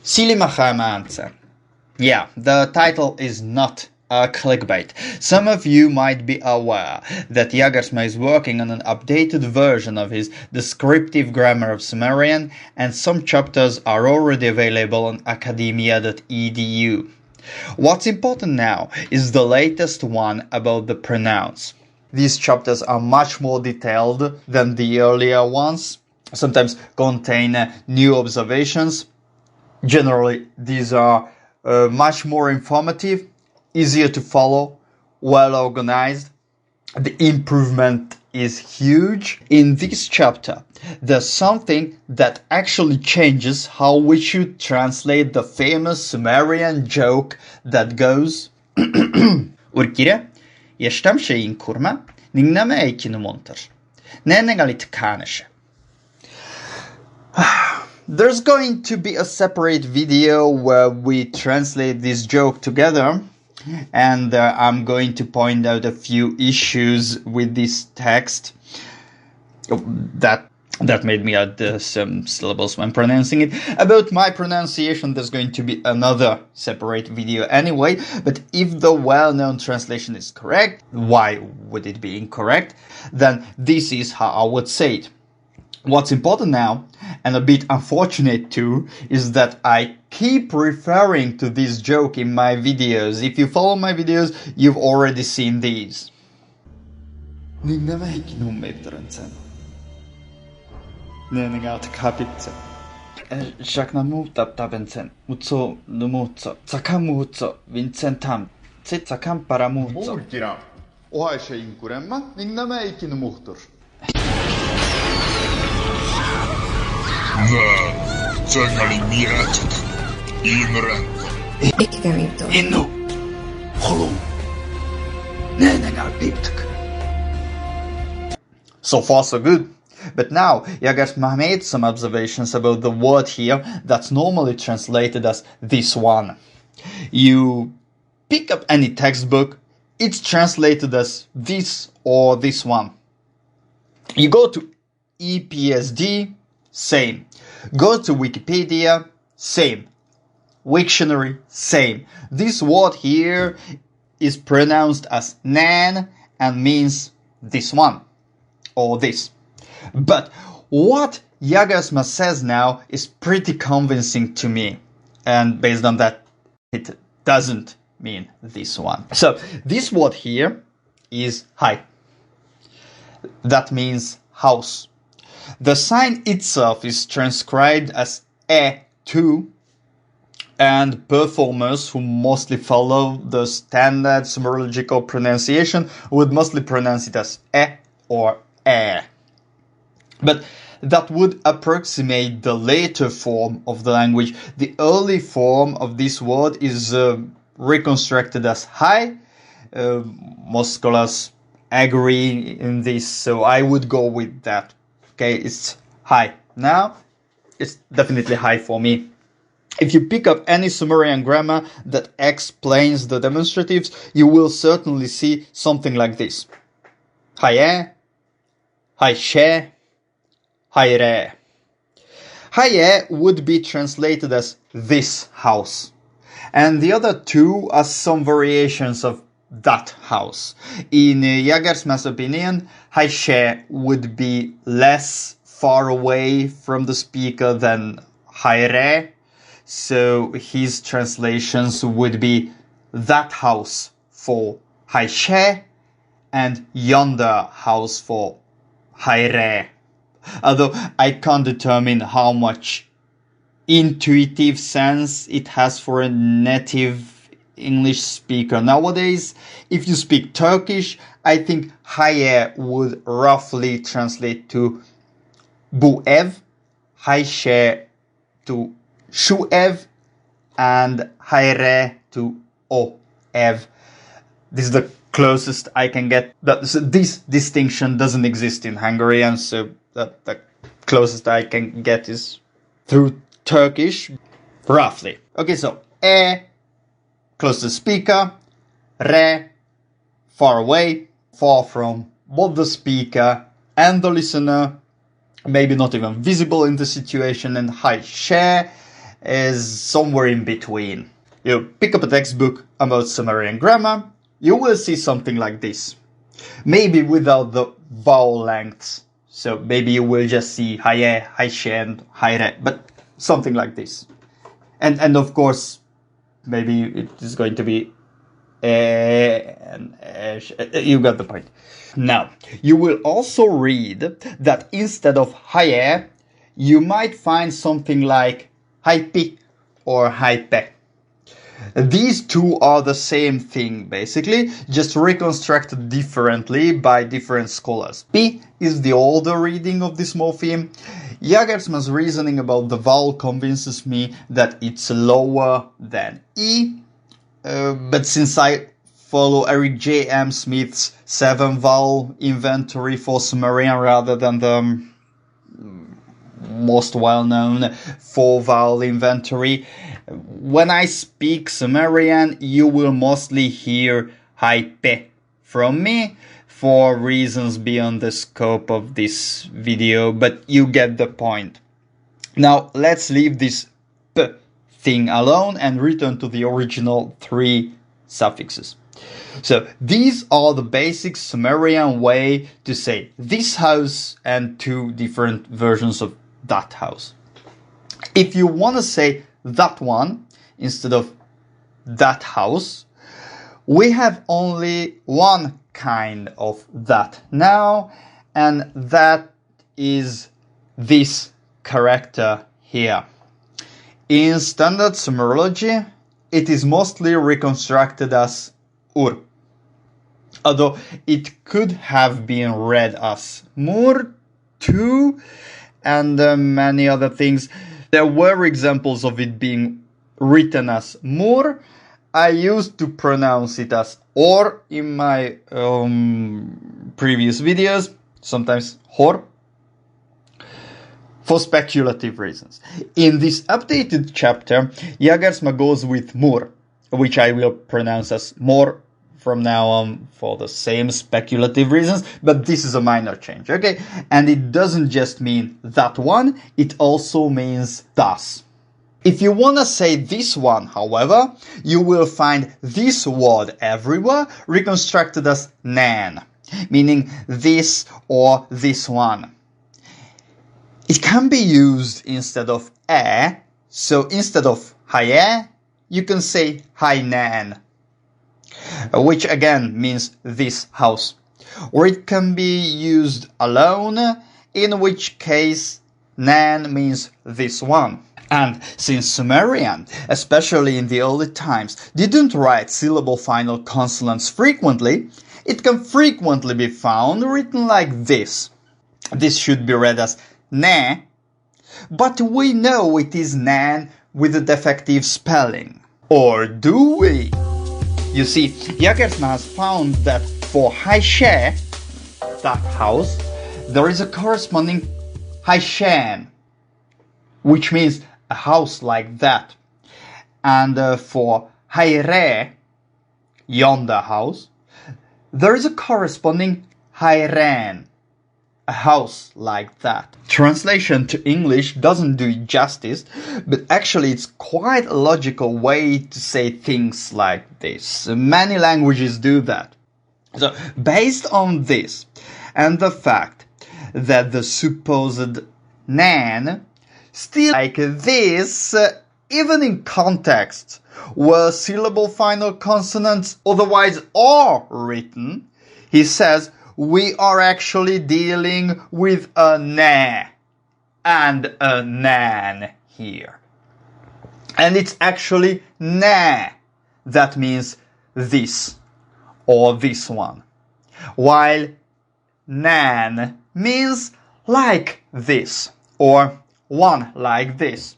Silimachamancer. Yeah, the title is not a clickbait. Some of you might be aware that Jagersma is working on an updated version of his descriptive grammar of Sumerian, and some chapters are already available on academia.edu. What's important now is the latest one about the pronouns. These chapters are much more detailed than the earlier ones, sometimes contain new observations. Generally, these are much more informative, easier to follow, well organized. The improvement is huge. In this chapter, there's something that actually changes how we should translate the famous Sumerian joke that goes Urkire, jestem się in kurma, ningname eikinu monter. Nenegalit kaneshe. There's going to be a separate video where we translate this joke together, and I'm going to point out a few issues with this text that made me add some syllables when pronouncing it. About my pronunciation, there's going to be another separate video anyway, but if the well-known translation is correct, why would it be incorrect? Then this is how I would say it. What's important now, and a bit unfortunate too, is that I keep referring to this joke in my videos. If you follow my videos, you've already seen these. So far so good. But now, Jagersma made some observations about the word here that's normally translated as this one. You pick up any textbook, it's translated as this or this one. You go to EPSD, same. Go to Wikipedia, same. Wiktionary, same. This word here is pronounced as nan and means this one or this. But what Jagersma says now is pretty convincing to me, and based on that, it doesn't mean this one. So this word here is hai. That means house. The sign itself is transcribed as E2, and performers who mostly follow the standard Sumerological pronunciation would mostly pronounce it as E or E. But that would approximate the later form of the language. The early form of this word is reconstructed as hai. Most scholars agree in this, so I would go with that. Okay, it's high. Now, it's definitely high for me. If you pick up any Sumerian grammar that explains the demonstratives, you will certainly see something like this. Haye, hayshe, hayre. Haye would be translated as this house. And the other two are some variations of that house. In Jagersma's opinion, hayshe would be less far away from the speaker than hayre, so his translations would be that house for hayshe and yonder house for hayre. Although I can't determine how much intuitive sense it has for a native English speaker nowadays. If you speak Turkish, I think haye would roughly translate to bu ev, hayshe to shu ev, and hayre to o ev. This is the closest I can get. This distinction doesn't exist in Hungarian, so the closest I can get is through Turkish, roughly. Okay, so close to the speaker, re, far away, far from both the speaker and the listener, maybe not even visible in the situation, and hayshe is somewhere in between. You pick up a textbook about Sumerian grammar, you will see something like this. Maybe without the vowel lengths. So maybe you will just see haye, haishen, haire, but something like this. And of course, maybe it is going to be and you got the point. Now, you will also read that instead of haye, you might find something like haipi or haipe. These two are the same thing, basically, just reconstructed differently by different scholars. P is the older reading of this morpheme. Jagersman's reasoning about the vowel convinces me that it's lower than E, but since I follow Eric J. M. Smith's 7-vowel inventory for Sumerian rather than the most well-known 4-vowel inventory, when I speak Sumerian, you will mostly hear haipe from me for reasons beyond the scope of this video, but you get the point. Now, let's leave this p thing alone and return to the original 3 suffixes. So, these are the basic Sumerian way to say this house and 2 different versions of that house. If you want to say that one instead of that house, we have only one kind of that now, and that is this character here. In standard Sumerology, it is mostly reconstructed as ur, although it could have been read as mur too, and many other things. There were examples of it being written as mur. I used to pronounce it as or in my previous videos, sometimes hor, for speculative reasons. In this updated chapter, Jagersma goes with mur, which I will pronounce as mor from now on for the same speculative reasons, but this is a minor change, okay? And it doesn't just mean that one, it also means thus. If you want to say this one, however, you will find this word everywhere reconstructed as nan, meaning this or this one. It can be used instead of so instead of haye, you can say hainan, which again means this house. Or it can be used alone, in which case nan means this one. And since Sumerian, especially in the early times, didn't write syllable final consonants frequently, it can frequently be found written like this. This should be read as ne, but we know it is nan with a defective spelling. Or do we? You see, Jagersma has found that for haishe, that house, there is a corresponding haishen, which means a house like that. And for haire, yonder house, there is a corresponding hairen, a house like that. Translation to English doesn't do it justice, but actually it's quite a logical way to say things like this. Many languages do that. So, based on this, and the fact that the supposed nan still like this, even in contexts where syllable final consonants otherwise are written, he says we are actually dealing with a na and a nan here. And it's actually na that means this or this one, while nan means like this or one like this.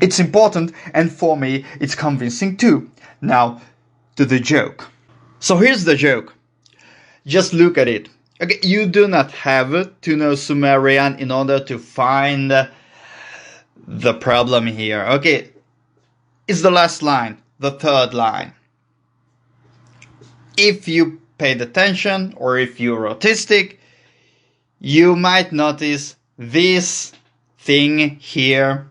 It's important, and for me it's convincing too. Now to the joke. So here's the joke. Just look at it. Okay, you do not have to know Sumerian in order to find the problem here. Okay, it's the last line, the third line. If you paid attention, or if you're autistic, you might notice this thing here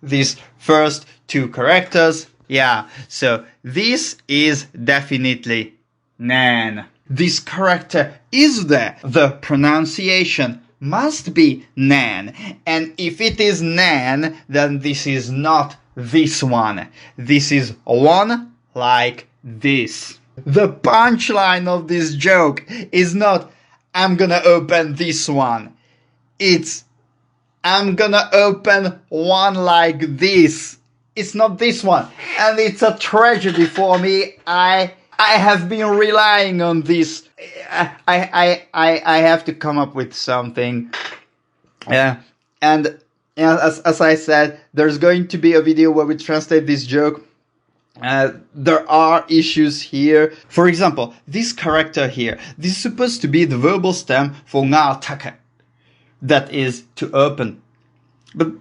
these first two characters. Yeah, so this is definitely nan. This character is there. The pronunciation must be nan. And if it is nan, then this is not this one. This is one like this. The punchline of this joke is not, I'm gonna open this one. It's, I'm gonna open one like this. It's not this one. And it's a tragedy for me. I have been relying on this. I have to come up with something. And as I said, there's going to be a video where we translate this joke. There are issues here. For example, this character here, this is supposed to be the verbal stem for ngātaka. That is to open. But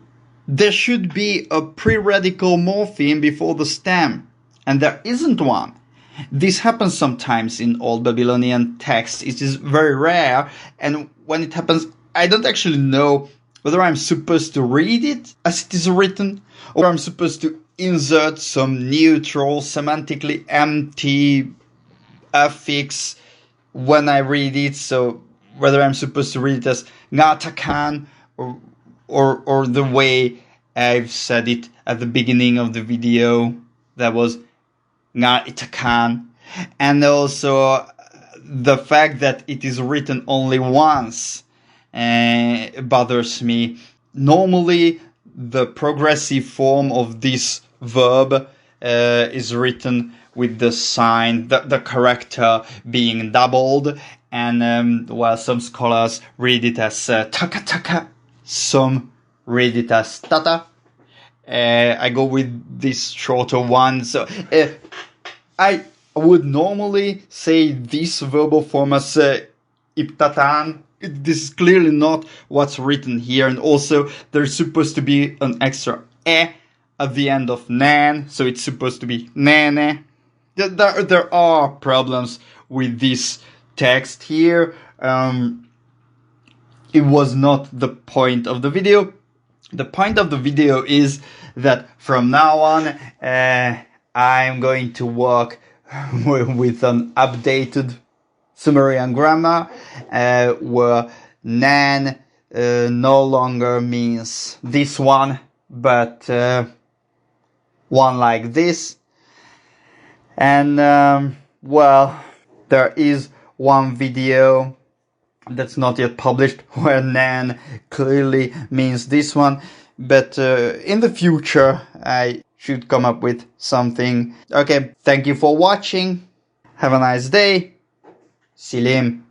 there should be a pre-radical morpheme before the stem. And there isn't one. This happens sometimes in Old Babylonian texts. It is very rare. And when it happens, I don't actually know whether I'm supposed to read it as it is written, or I'm supposed to insert some neutral, semantically empty affix when I read it. So whether I'm supposed to read it as ngātakan or the way I've said it at the beginning of the video, that was ngāitakan. And also the fact that it is written only once bothers me. Normally, the progressive form of this verb is written with the sign, the character being doubled, and while some scholars read it as taka taka, some read it as tata. I go with this shorter one. So I would normally say this verbal form as iptatan. This is clearly not what's written here, and also there's supposed to be an extra at the end of nan, so it's supposed to be nene. There are problems with this text here. It was not the point of the video. The point of the video is that from now on, I'm going to work with an updated Sumerian grammar, where nan no longer means this one, but one like this. And well, there is one video that's not yet published where nan clearly means this one, but in the future I should come up with something. Okay, thank you for watching. Have a nice day. Silim.